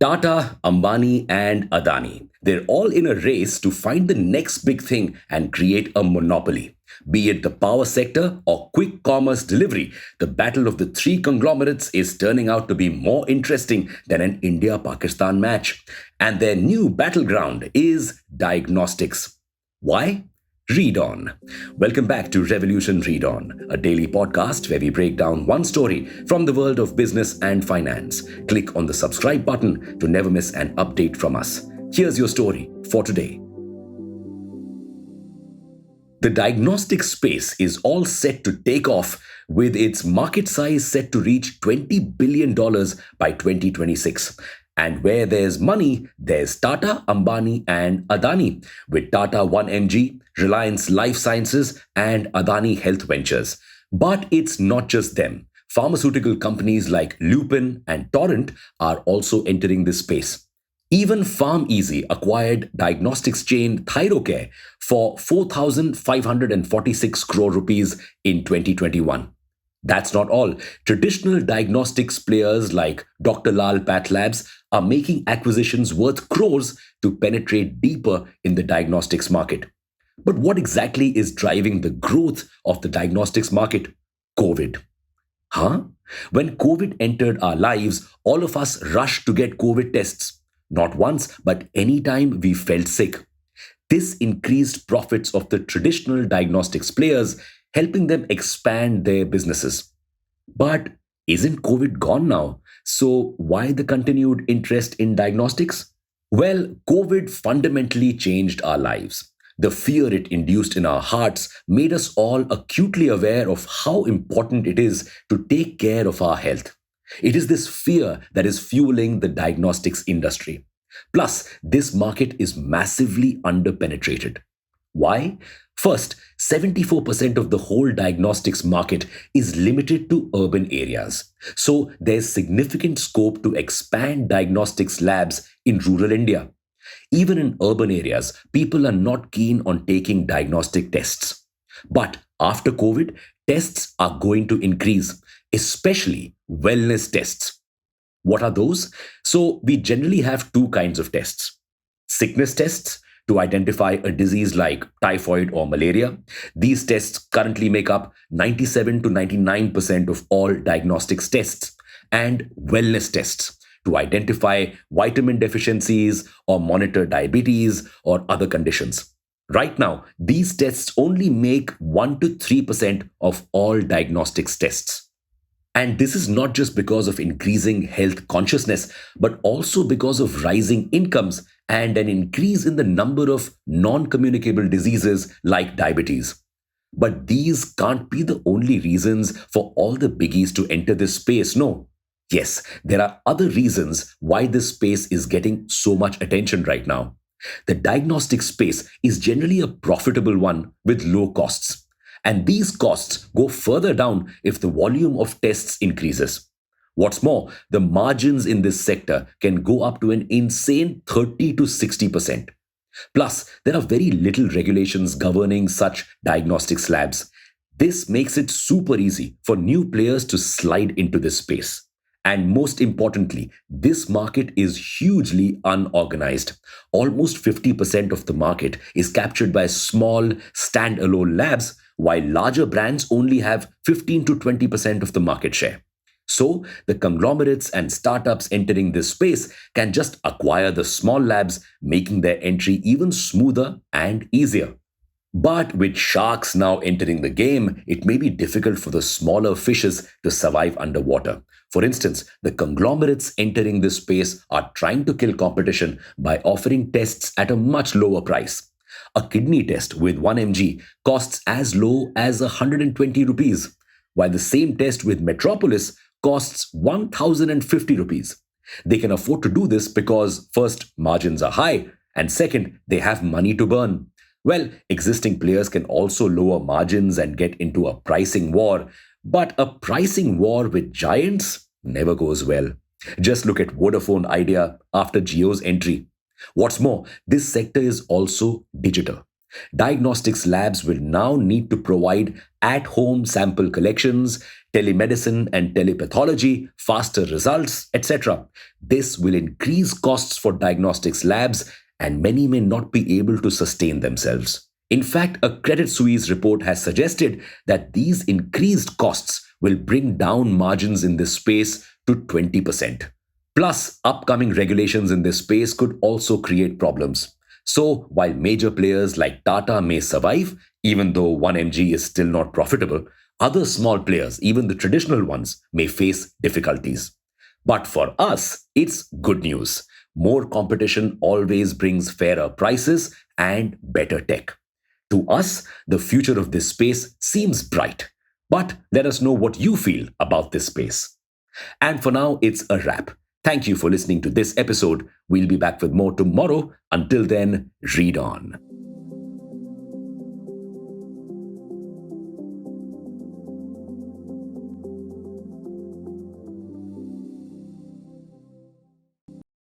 Tata, Ambani, and Adani. They're all in a race to find the next big thing and create a monopoly. Be it the power sector or quick commerce delivery, the battle of the three conglomerates is turning out to be more interesting than an India Pakistan match. And their new battleground is diagnostics. Why? Read On. Welcome back to Revolution Read On, a daily podcast where we break down one story from the world of business and finance. Click on the subscribe button to never miss an update from us. Here's your story for today. The diagnostic space is all set to take off, with its market size set to reach $20 billion by 2026. And where there's money, there's Tata, Ambani, and Adani, with Tata 1mg, Reliance Life Sciences, and Adani Health Ventures. But it's not just them. Pharmaceutical companies like Lupin and Torrent are also entering this space. Even PharmEasy acquired diagnostics chain Thyrocare for 4,546 crore rupees in 2021. That's not all. Traditional diagnostics players like Dr. Lal Path Labs are making acquisitions worth crores to penetrate deeper in the diagnostics market. But what exactly is driving the growth of the diagnostics market? COVID. Huh? When COVID entered our lives, all of us rushed to get COVID tests. Not once, but anytime we felt sick. This increased profits of the traditional diagnostics players, helping them expand their businesses. But isn't COVID gone now? So why the continued interest in diagnostics? Well, COVID fundamentally changed our lives. The fear it induced in our hearts made us all acutely aware of how important it is to take care of our health. It is this fear that is fueling the diagnostics industry. Plus, this market is massively underpenetrated. Why? First, 74% of the whole diagnostics market is limited to urban areas. So there's significant scope to expand diagnostics labs in rural India. Even in urban areas, people are not keen on taking diagnostic tests. But after COVID, tests are going to increase, especially wellness tests. What are those? So we generally have two kinds of tests. Sickness tests, to identify a disease like typhoid or malaria. These tests currently make up 97 to 99% of all diagnostics tests. And wellness tests, to identify vitamin deficiencies or monitor diabetes or other conditions. Right now, these tests only make 1 to 3% of all diagnostics tests. And this is not just because of increasing health consciousness, but also because of rising incomes and an increase in the number of non-communicable diseases like diabetes. But these can't be the only reasons for all the biggies to enter this space, no. Yes, there are other reasons why this space is getting so much attention right now. The diagnostic space is generally a profitable one with low costs. And these costs go further down if the volume of tests increases. What's more, the margins in this sector can go up to an insane 30 to 60%. Plus, there are very little regulations governing such diagnostics labs. This makes it super easy for new players to slide into this space. And most importantly, this market is hugely unorganized. Almost 50% of the market is captured by small, standalone labs, while larger brands only have 15 to 20% of the market share. So, the conglomerates and startups entering this space can just acquire the small labs, making their entry even smoother and easier. But with sharks now entering the game, it may be difficult for the smaller fishes to survive underwater. For instance, the conglomerates entering this space are trying to kill competition by offering tests at a much lower price. A kidney test with 1mg costs as low as 120 rupees, while the same test with Metropolis costs 1050 rupees. They can afford to do this because, first, margins are high, and second, they have money to burn. Well, existing players can also lower margins and get into a pricing war, but a pricing war with giants never goes well. Just look at Vodafone Idea after Jio's entry. What's more, this sector is also digital. Diagnostics labs will now need to provide at home sample collections, telemedicine and telepathology, faster results, etc. This will increase costs for diagnostics labs, and many may not be able to sustain themselves. In fact, a Credit Suisse report has suggested that these increased costs will bring down margins in this space to 20%. Plus, upcoming regulations in this space could also create problems. So, while major players like Tata may survive, even though 1mg is still not profitable, other small players, even the traditional ones, may face difficulties. But for us, it's good news. More competition always brings fairer prices and better tech. To us, the future of this space seems bright. But let us know what you feel about this space. And for now, it's a wrap. Thank you for listening to this episode. We'll be back with more tomorrow. Until then, read on.